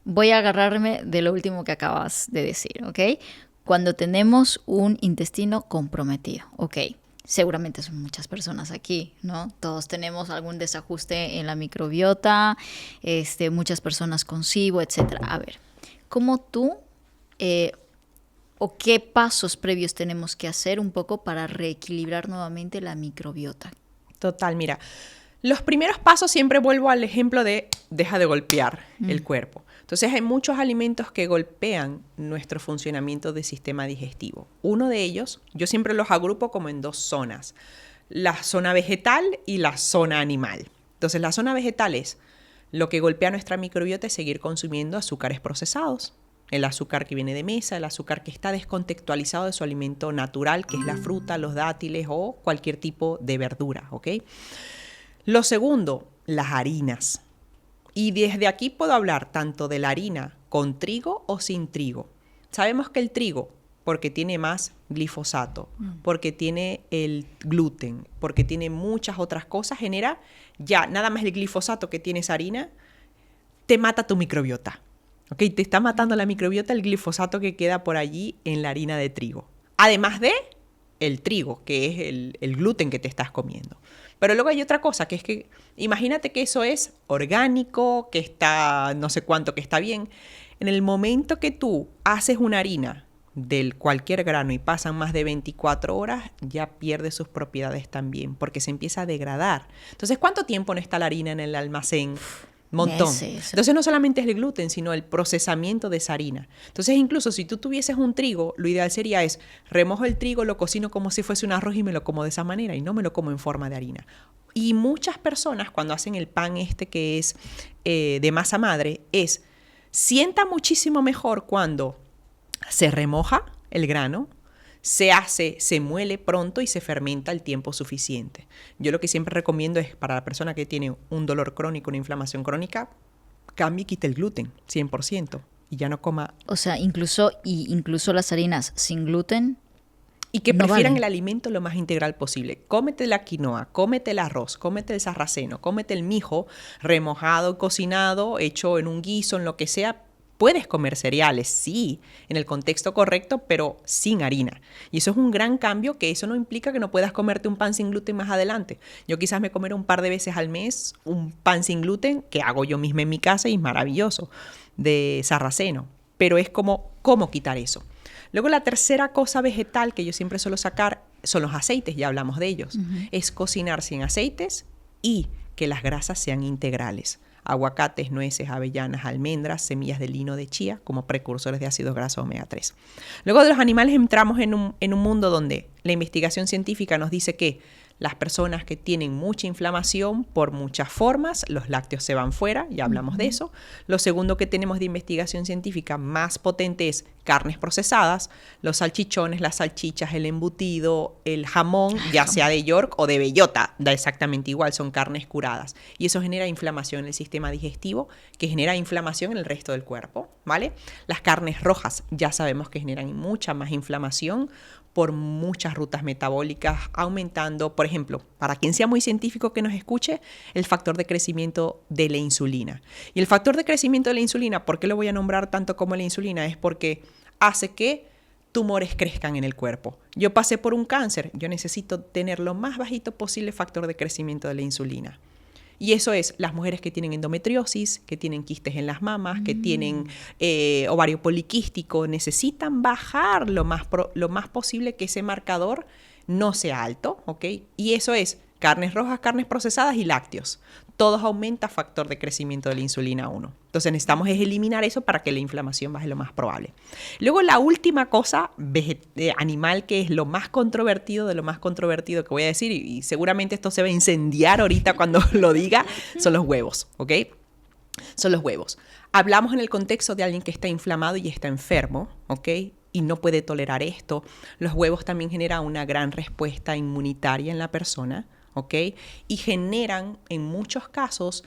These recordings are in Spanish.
Voy a agarrarme de lo último que acabas de decir, ¿ok? Cuando tenemos un intestino comprometido, ¿ok? Seguramente son muchas personas aquí, ¿no? Todos tenemos algún desajuste en la microbiota, muchas personas con SIBO, etcétera. A ver, ¿cómo tú eh, o qué pasos previos tenemos que hacer un poco para reequilibrar nuevamente la microbiota? Total, mira, los primeros pasos siempre vuelvo al ejemplo de deja de golpear el cuerpo. Entonces hay muchos alimentos que golpean nuestro funcionamiento del sistema digestivo. Uno de ellos, yo siempre los agrupo como en dos zonas, la zona vegetal y la zona animal. Entonces la zona vegetal es lo que golpea nuestra microbiota es seguir consumiendo azúcares procesados. El azúcar que viene de mesa, el azúcar que está descontextualizado de su alimento natural, que es la fruta, los dátiles o cualquier tipo de verdura, ¿ok? Lo segundo, las harinas. Y desde aquí puedo hablar tanto de la harina con trigo o sin trigo. Sabemos que el trigo, porque tiene más glifosato, porque tiene el gluten, porque tiene muchas otras cosas, genera ya nada más el glifosato que tiene esa harina, te mata tu microbiota. ¿Ok? Te está matando la microbiota el glifosato que queda por allí en la harina de trigo. Además de el trigo, que es el gluten que te estás comiendo. Pero luego hay otra cosa, que es que imagínate que eso es orgánico, que está no sé cuánto, que está bien. En el momento que tú haces una harina del cualquier grano y pasan más de 24 horas, ya pierde sus propiedades también, porque se empieza a degradar. Entonces, ¿cuánto tiempo no está la harina en el almacén? Montón. Meses. Entonces no solamente es el gluten, sino el procesamiento de esa harina. Entonces incluso si tú tuvieses un trigo, lo ideal sería es remojo el trigo, lo cocino como si fuese un arroz y me lo como de esa manera y no me lo como en forma de harina. Y muchas personas cuando hacen el pan que es de masa madre, sienta muchísimo mejor cuando se remoja el grano, se muele pronto y se fermenta el tiempo suficiente. Yo lo que siempre recomiendo es para la persona que tiene un dolor crónico, una inflamación crónica, cambie y quite el gluten, 100%, y ya no coma. O sea, incluso las harinas sin gluten Y que no prefieran valen. el alimento lo más integral posible. Cómete la quinoa, cómete el arroz, cómete el sarraceno, cómete el mijo remojado, cocinado, hecho en un guiso, en lo que sea. Puedes comer cereales, sí, en el contexto correcto, pero sin harina. Y eso es un gran cambio, que eso no implica que no puedas comerte un pan sin gluten más adelante. Yo quizás me comeré un par de veces al mes un pan sin gluten, que hago yo misma en mi casa y es maravilloso, de sarraceno. Pero es como, ¿cómo quitar eso? Luego la tercera cosa vegetal que yo siempre suelo sacar son los aceites, ya hablamos de ellos. Es cocinar sin aceites y que las grasas sean integrales. Aguacates, nueces, avellanas, almendras, semillas de lino de chía como precursores de ácidos grasos omega 3. Luego de los animales entramos en un mundo donde la investigación científica nos dice que las personas que tienen mucha inflamación por muchas formas, los lácteos se van fuera, ya hablamos de eso. Lo segundo que tenemos de investigación científica más potente es carnes procesadas, los salchichones, las salchichas, el embutido, el jamón, ya sea de York o de bellota, da exactamente igual, son carnes curadas. Y eso genera inflamación en el sistema digestivo, que genera inflamación en el resto del cuerpo, ¿vale? Las carnes rojas ya sabemos que generan mucha más inflamación por muchas rutas metabólicas, aumentando, por ejemplo, para quien sea muy científico que nos escuche, el factor de crecimiento de la insulina. Y el factor de crecimiento de la insulina, ¿por qué lo voy a nombrar tanto como la insulina? Es porque hace que tumores crezcan en el cuerpo. Yo pasé por un cáncer, yo necesito tener lo más bajito posible factor de crecimiento de la insulina. Y eso es las mujeres que tienen endometriosis, que tienen quistes en las mamas, que tienen ovario poliquístico, necesitan bajar lo más posible que ese marcador no sea alto, ¿ok? Y eso es carnes rojas, carnes procesadas y lácteos. Todos aumenta factor de crecimiento de la insulina 1. Entonces necesitamos eliminar eso para que la inflamación baje lo más probable. Luego la última cosa animal, que es lo más controvertido de lo más controvertido que voy a decir, y seguramente esto se va a incendiar ahorita cuando lo diga, son los huevos, ¿ok? Son los huevos. Hablamos en el contexto de alguien que está inflamado y está enfermo, ¿ok? Y no puede tolerar esto. Los huevos también generan una gran respuesta inmunitaria en la persona, ¿ok? Y generan en muchos casos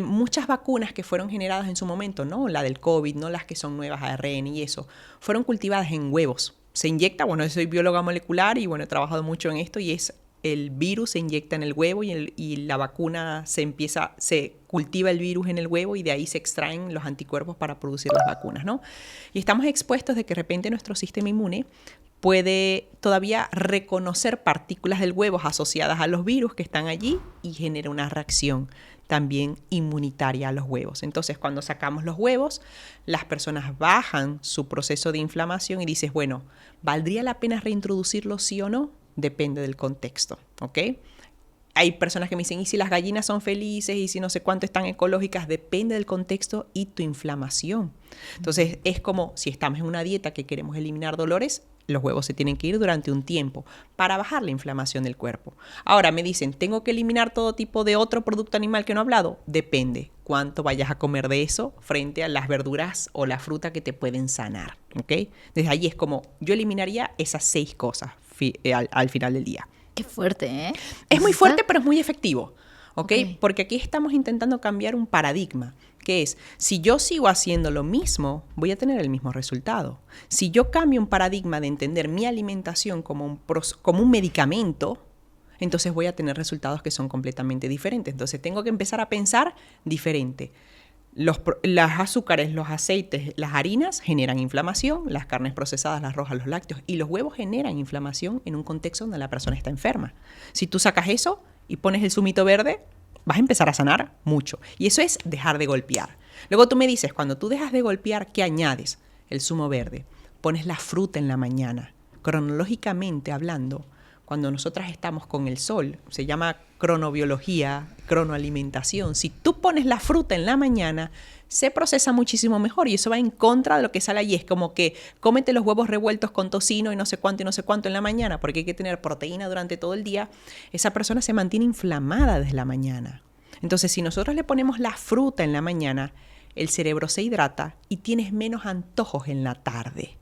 muchas vacunas que fueron generadas en su momento, no la del COVID, no las que son nuevas ARN y eso, fueron cultivadas en huevos. Se inyecta, bueno, yo soy bióloga molecular y bueno, he trabajado mucho en esto y es el virus se inyecta en el huevo y la vacuna se cultiva el virus en el huevo y de ahí se extraen los anticuerpos para producir las vacunas, ¿no? Y estamos expuestos de que de repente nuestro sistema inmune puede todavía reconocer partículas del huevo asociadas a los virus que están allí y genera una reacción también inmunitaria a los huevos. Entonces, cuando sacamos los huevos, las personas bajan su proceso de inflamación y dices, bueno, ¿valdría la pena reintroducirlo sí o no? Depende del contexto, ¿ok? Hay personas que me dicen, ¿y si las gallinas son felices? ¿Y si no sé cuánto están ecológicas? Depende del contexto y tu inflamación. Entonces, es como si estamos en una dieta que queremos eliminar dolores, los huevos se tienen que ir durante un tiempo para bajar la inflamación del cuerpo. Ahora me dicen, ¿tengo que eliminar todo tipo de otro producto animal que no he hablado? Depende cuánto vayas a comer de eso frente a las verduras o la fruta que te pueden sanar, ¿ok? Desde ahí es como, yo eliminaría esas 6 cosas al final del día. Qué fuerte, ¿eh? Es muy fuerte, pero es muy efectivo, ¿ok? Ok. Porque aquí estamos intentando cambiar un paradigma, que es, si yo sigo haciendo lo mismo, voy a tener el mismo resultado. Si yo cambio un paradigma de entender mi alimentación como un medicamento, entonces voy a tener resultados que son completamente diferentes. Entonces tengo que empezar a pensar diferente. Los azúcares, los aceites, las harinas generan inflamación, las carnes procesadas, las rojas, los lácteos y los huevos generan inflamación en un contexto donde la persona está enferma. Si tú sacas eso y pones el zumito verde, vas a empezar a sanar mucho. Y eso es dejar de golpear. Luego tú me dices, cuando tú dejas de golpear, ¿qué añades? El zumo verde. Pones la fruta en la mañana. Cronológicamente hablando, cuando nosotras estamos con el sol, se llama cronobiología, cronoalimentación. Si tú pones la fruta en la mañana, se procesa muchísimo mejor y eso va en contra de lo que sale allí. Es como que cómete los huevos revueltos con tocino y no sé cuánto en la mañana, porque hay que tener proteína durante todo el día. Esa persona se mantiene inflamada desde la mañana. Entonces, si nosotros le ponemos la fruta en la mañana, el cerebro se hidrata y tienes menos antojos en la tarde.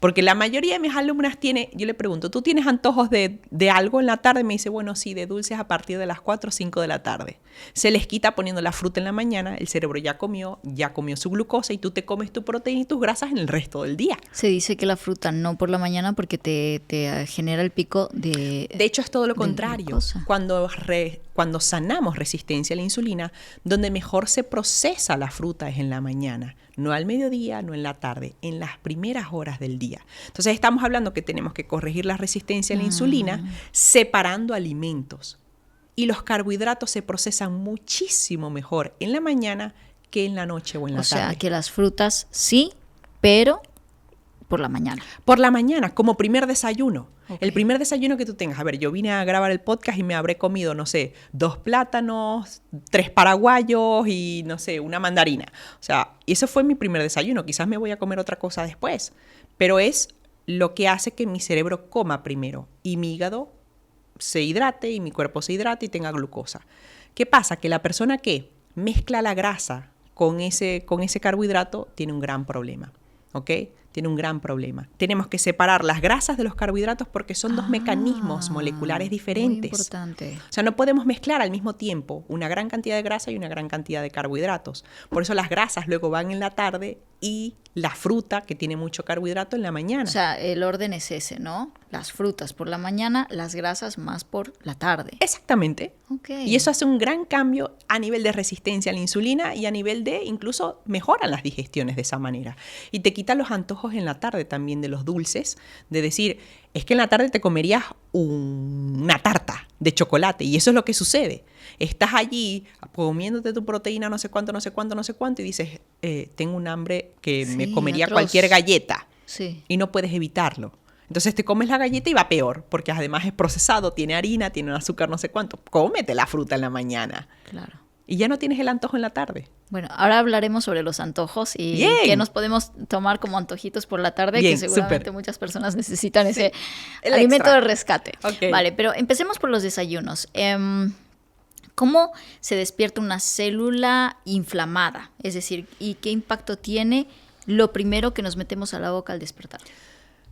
Porque la mayoría de mis alumnas yo le pregunto, ¿tú tienes antojos de algo en la tarde? Me dice, bueno, sí, de dulces a partir de las 4 o 5 de la tarde. Se les quita poniendo la fruta en la mañana, el cerebro ya comió su glucosa y tú te comes tu proteína y tus grasas en el resto del día. Se dice que la fruta no por la mañana porque te genera el pico de... De hecho, es todo lo contrario. Cuando sanamos resistencia a la insulina, donde mejor se procesa la fruta es en la mañana. No al mediodía, no en la tarde, en las primeras horas del día. Entonces estamos hablando que tenemos que corregir la resistencia a la insulina separando alimentos. Y los carbohidratos se procesan muchísimo mejor en la mañana que en la noche o en la tarde. O sea, que las frutas sí, pero por la mañana. Por la mañana, como primer desayuno. Okay. El primer desayuno que tú tengas. A ver, yo vine a grabar el podcast y me habré comido, no sé, 2 plátanos, 3 paraguayos y, no sé, una mandarina. O sea, ese fue mi primer desayuno. Quizás me voy a comer otra cosa después. Pero es lo que hace que mi cerebro coma primero y mi hígado se hidrate y mi cuerpo se hidrate y tenga glucosa. ¿Qué pasa? Que la persona que mezcla la grasa con ese carbohidrato tiene un gran problema, ¿ok? Tiene un gran problema. Tenemos que separar las grasas de los carbohidratos porque son 2 mecanismos moleculares diferentes. Muy importante. O sea, no podemos mezclar al mismo tiempo una gran cantidad de grasa y una gran cantidad de carbohidratos. Por eso las grasas luego van en la tarde y la fruta, que tiene mucho carbohidrato, en la mañana. O sea, el orden es ese, ¿no? Las frutas por la mañana, las grasas más por la tarde. Exactamente. Okay. Y eso hace un gran cambio a nivel de resistencia a la insulina y a nivel de, incluso mejoran las digestiones de esa manera. Y te quita los antojos en la tarde también de los dulces, de decir, es que en la tarde te comerías una tarta de chocolate y eso es lo que sucede. Estás allí comiéndote tu proteína no sé cuánto y dices, tengo un hambre que me comería atroz. Cualquier galleta. Sí. Y no puedes evitarlo. Entonces te comes la galleta y va peor, porque además es procesado, tiene harina, tiene un azúcar no sé cuánto. Cómete la fruta en la mañana. Claro. Y ya no tienes el antojo en la tarde. Bueno, ahora hablaremos sobre los antojos y Bien. qué nos podemos tomar como antojitos por la tarde, Bien, que seguramente súper. muchas personas necesitan ese el alimento extra. de rescate. Ok. Vale, pero empecemos por los desayunos. ¿Cómo se despierta una célula inflamada? Es decir, ¿y qué impacto tiene lo primero que nos metemos a la boca al despertar?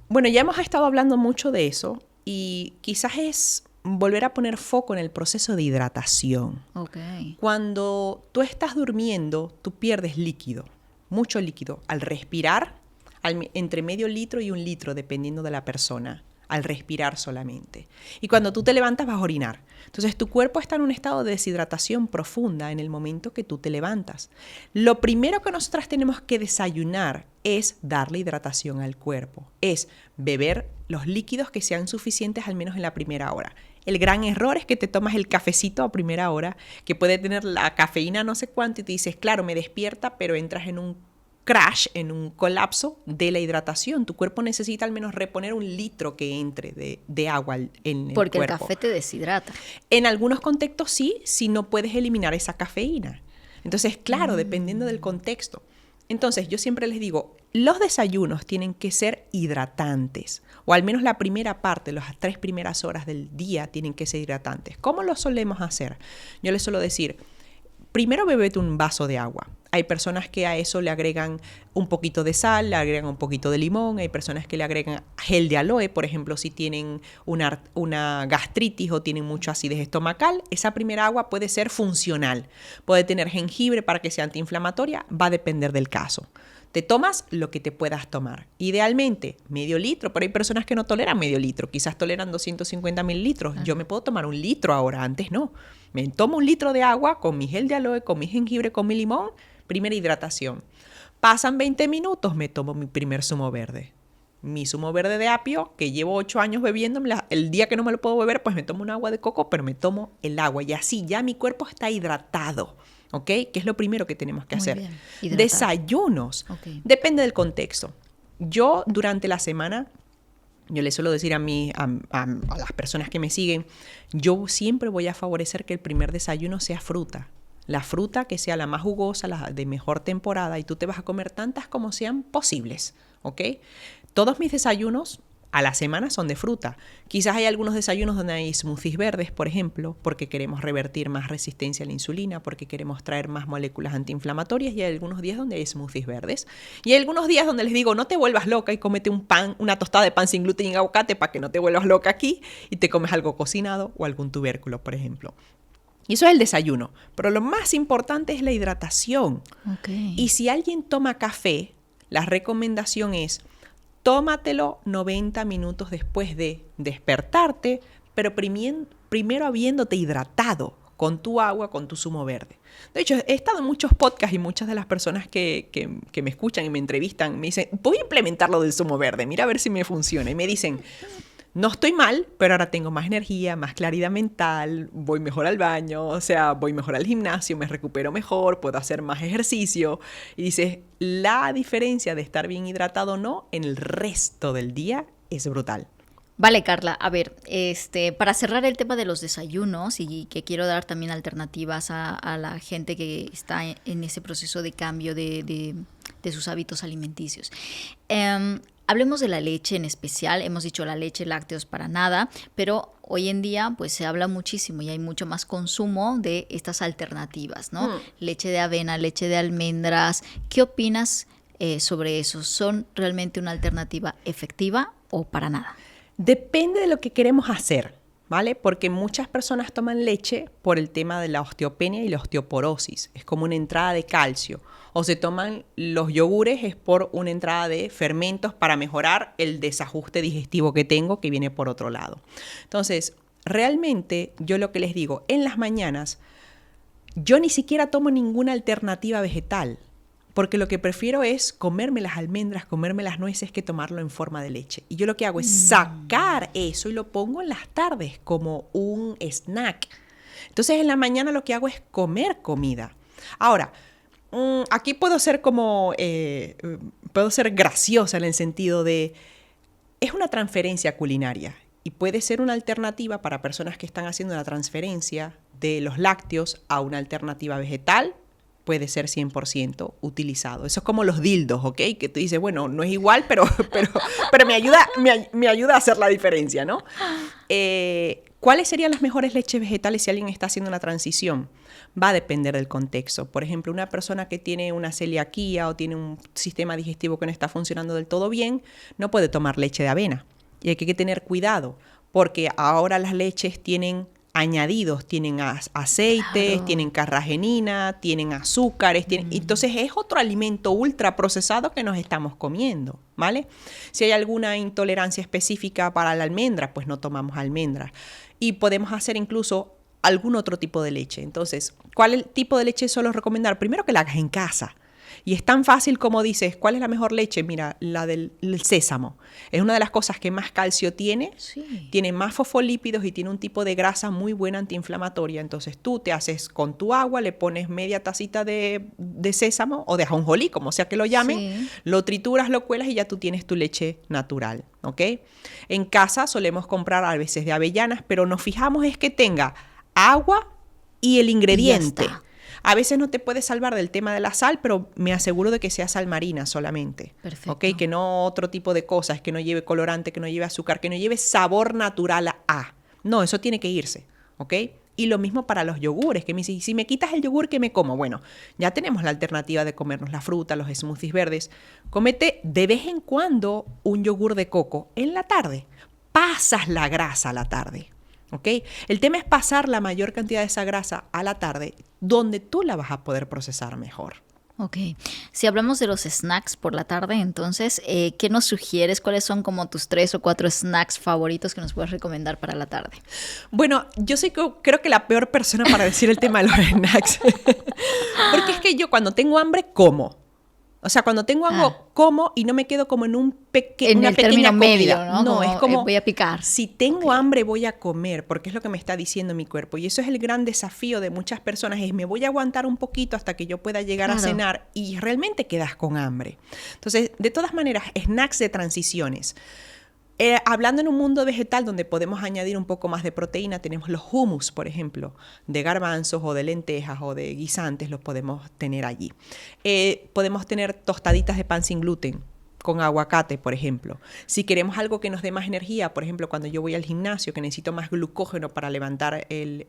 Bueno, ya hemos estado hablando mucho de eso y quizás es volver a poner foco en el proceso de hidratación. Okay. Cuando tú estás durmiendo, tú pierdes líquido, mucho líquido. Al respirar, entre medio litro y 1 litro, dependiendo de la persona. al respirar solamente. Y cuando tú te levantas vas a orinar. Entonces tu cuerpo está en un estado de deshidratación profunda en el momento que tú te levantas. Lo primero que nosotras tenemos que desayunar es darle hidratación al cuerpo, es beber los líquidos que sean suficientes al menos en la primera hora. El gran error es que te tomas el cafecito a primera hora, que puede tener la cafeína no sé cuánto y te dices, claro, me despierta, pero entras en un crash, en un colapso de la hidratación. Tu cuerpo necesita al menos reponer 1 litro que entre de agua en el cuerpo. Porque el café te deshidrata. En algunos contextos sí, si no puedes eliminar esa cafeína. Entonces, claro, dependiendo del contexto. Entonces, yo siempre les digo, los desayunos tienen que ser hidratantes, o al menos la primera parte, las 3 primeras horas del día tienen que ser hidratantes. ¿Cómo lo solemos hacer? Yo les suelo decir, primero bebete un vaso de agua. Hay personas que a eso le agregan un poquito de sal, le agregan un poquito de limón. Hay personas que le agregan gel de aloe, por ejemplo, si tienen una gastritis o tienen mucha acidez estomacal. Esa primera agua puede ser funcional. Puede tener jengibre para que sea antiinflamatoria. Va a depender del caso. Te tomas lo que te puedas tomar. Idealmente, medio litro, pero hay personas que no toleran medio litro. Quizás toleran 250 mililitros. Yo me puedo tomar 1 litro ahora, antes no. Me tomo 1 litro de agua con mi gel de aloe, con mi jengibre, con mi limón. Primera hidratación. Pasan 20 minutos, me tomo mi primer zumo verde. Mi zumo verde de apio, que llevo 8 años bebiéndome. El día que no me lo puedo beber, pues me tomo un agua de coco, pero me tomo el agua. Y así ya mi cuerpo está hidratado. ¿Ok? Que es lo primero que tenemos que hacer. Desayunos. Okay. Depende del contexto. Yo durante la semana, yo les suelo decir a las personas que me siguen, yo siempre voy a favorecer que el primer desayuno sea fruta. La fruta que sea la más jugosa, la de mejor temporada, y tú te vas a comer tantas como sean posibles, ¿ok? Todos mis desayunos a la semana son de fruta. Quizás hay algunos desayunos donde hay smoothies verdes, por ejemplo, porque queremos revertir más resistencia a la insulina, porque queremos traer más moléculas antiinflamatorias, y hay algunos días donde hay smoothies verdes. Y hay algunos días donde les digo, no te vuelvas loca y cómete un pan, una tostada de pan sin gluten y aguacate para que no te vuelvas loca aquí y te comes algo cocinado o algún tubérculo, por ejemplo. Y eso es el desayuno. Pero lo más importante es la hidratación. Okay. Y si alguien toma café, la recomendación es tómatelo 90 minutos después de despertarte, pero primero habiéndote hidratado con tu agua, con tu zumo verde. De hecho, he estado en muchos podcasts y muchas de las personas que me escuchan y me entrevistan me dicen, voy a implementar lo del zumo verde, mira a ver si me funciona. Y me dicen, no estoy mal, pero ahora tengo más energía, más claridad mental, voy mejor al baño, o sea, voy mejor al gimnasio, me recupero mejor, puedo hacer más ejercicio. Y dices, la diferencia de estar bien hidratado o no en el resto del día es brutal. Vale, Carla, a ver, para cerrar el tema de los desayunos y que quiero dar también alternativas a la gente que está en ese proceso de cambio de sus hábitos alimenticios. Hablemos de la leche en especial, hemos dicho la leche, lácteos para nada, pero hoy en día pues se habla muchísimo y hay mucho más consumo de estas alternativas, ¿no? Leche de avena, leche de almendras. ¿Qué opinas sobre eso? ¿Son realmente una alternativa efectiva o para nada? Depende de lo que queremos hacer, ¿vale? Porque muchas personas toman leche por el tema de la osteopenia y la osteoporosis. Es como una entrada de calcio. O se toman los yogures es por una entrada de fermentos para mejorar el desajuste digestivo que tengo, que viene por otro lado. Entonces, realmente yo lo que les digo, en las mañanas yo ni siquiera tomo ninguna alternativa vegetal, porque lo que prefiero es comerme las almendras, comerme las nueces, que tomarlo en forma de leche. Y yo lo que hago es sacar eso y lo pongo en las tardes como un snack. Entonces, en la mañana lo que hago es comer comida. Ahora, aquí puedo ser puedo ser graciosa en el sentido de, es una transferencia culinaria y puede ser una alternativa para personas que están haciendo la transferencia de los lácteos a una alternativa vegetal. Puede ser 100% utilizado. Eso es como los dildos, ¿ok? Que tú dices, bueno, no es igual, pero me ayuda a hacer la diferencia, ¿no? ¿Cuáles serían las mejores leches vegetales si alguien está haciendo una transición? Va a depender del contexto. Por ejemplo, una persona que tiene una celiaquía o tiene un sistema digestivo que no está funcionando del todo bien, no puede tomar leche de avena. Y hay que tener cuidado, porque ahora las leches tienen añadidos, tienen aceites, Claro. tienen carragenina, tienen azúcares, entonces es otro alimento ultra procesado que nos estamos comiendo, ¿vale? Si hay alguna intolerancia específica para la almendra, pues no tomamos almendras. Y podemos hacer incluso algún otro tipo de leche. Entonces, ¿cuál tipo de leche suelo recomendar? Primero que la hagas en casa. Y es tan fácil como dices, ¿cuál es la mejor leche? Mira, la del sésamo. Es una de las cosas que más calcio tiene, Sí. tiene más fosfolípidos y tiene un tipo de grasa muy buena antiinflamatoria. Entonces tú te haces con tu agua, le pones media tacita de sésamo o de ajonjolí, como sea que lo llamen, Sí. lo trituras, lo cuelas y ya tú tienes tu leche natural, ¿ok? En casa solemos comprar a veces de avellanas, pero nos fijamos es que tenga agua y el ingrediente. está. A veces no te puedes salvar del tema de la sal, pero me aseguro de que sea sal marina solamente. Perfecto. ¿Ok? Que no otro tipo de cosas, que no lleve colorante, que no lleve azúcar, que no lleve sabor natural a. No, eso tiene que irse. ¿Ok? Y lo mismo para los yogures, que me dicen, si me quitas el yogur, ¿qué me como? Bueno, ya tenemos la alternativa de comernos la fruta, los smoothies verdes. Cómete de vez en cuando un yogur de coco en la tarde. Pasas la grasa a la tarde. ¿Ok? El tema es pasar la mayor cantidad de esa grasa a la tarde, donde tú la vas a poder procesar mejor. Ok. Si hablamos de los snacks por la tarde, entonces, ¿qué nos sugieres? ¿Cuáles son como tus 3 o 4 snacks favoritos que nos puedes recomendar para la tarde? Bueno, yo creo que la peor persona para decir el tema de los snacks. Porque es que yo cuando tengo hambre, como. O sea, cuando tengo algo, como y no me quedo como en una el pequeña término comida. medio, ¿no? No, Como, es como, voy a picar. si tengo hambre, voy a comer, porque es lo que me está diciendo mi cuerpo. Y eso es el gran desafío de muchas personas, es me voy a aguantar un poquito hasta que yo pueda llegar a Claro. cenar y realmente quedas con hambre. Entonces, de todas maneras, snacks de transiciones. Hablando en un mundo vegetal donde podemos añadir un poco más de proteína, tenemos los hummus, por ejemplo, de garbanzos o de lentejas o de guisantes, los podemos tener allí. Podemos tener tostaditas de pan sin gluten con aguacate, por ejemplo. Si queremos algo que nos dé más energía, por ejemplo, cuando yo voy al gimnasio, que necesito más glucógeno para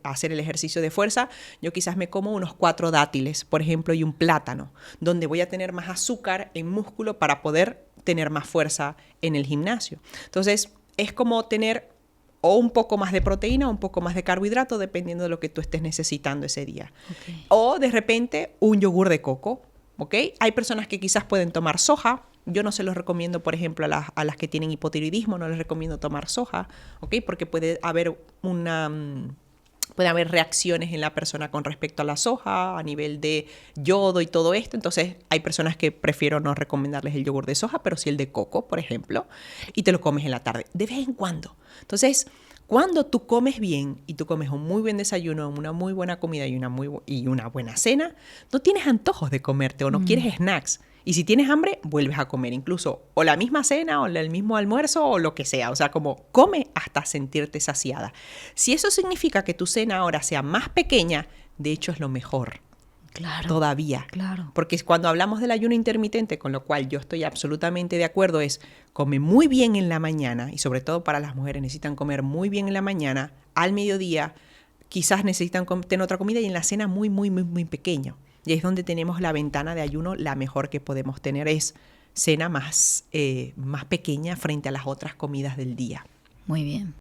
hacer el ejercicio de fuerza, yo quizás me como unos 4 dátiles, por ejemplo, y un plátano, donde voy a tener más azúcar en músculo para poder tener más fuerza en el gimnasio. Entonces, es como tener o un poco más de proteína o un poco más de carbohidrato, dependiendo de lo que tú estés necesitando ese día. Okay. O de repente un yogur de coco, ¿ok? Hay personas que quizás pueden tomar soja. Yo no se los recomiendo, por ejemplo, a las que tienen hipotiroidismo, no les recomiendo tomar soja, ¿ok? Porque puede haber reacciones en la persona con respecto a la soja, a nivel de yodo y todo esto. Entonces, hay personas que prefiero no recomendarles el yogur de soja, pero sí el de coco, por ejemplo, y te lo comes en la tarde, de vez en cuando. Entonces, cuando tú comes bien y tú comes un muy buen desayuno, una muy buena comida y una buena cena, no tienes antojos de comerte o no quieres snacks. Y si tienes hambre, vuelves a comer incluso o la misma cena o el mismo almuerzo o lo que sea. O sea, como come hasta sentirte saciada. Si eso significa que tu cena ahora sea más pequeña, de hecho es lo mejor. Claro. Todavía. Claro. Porque cuando hablamos del ayuno intermitente, con lo cual yo estoy absolutamente de acuerdo, es come muy bien en la mañana, y sobre todo para las mujeres necesitan comer muy bien en la mañana, al mediodía quizás necesitan tener otra comida y en la cena muy, muy, muy, muy pequeño. Y es donde tenemos la ventana de ayuno, la mejor que podemos tener es cena más pequeña frente a las otras comidas del día. Muy bien.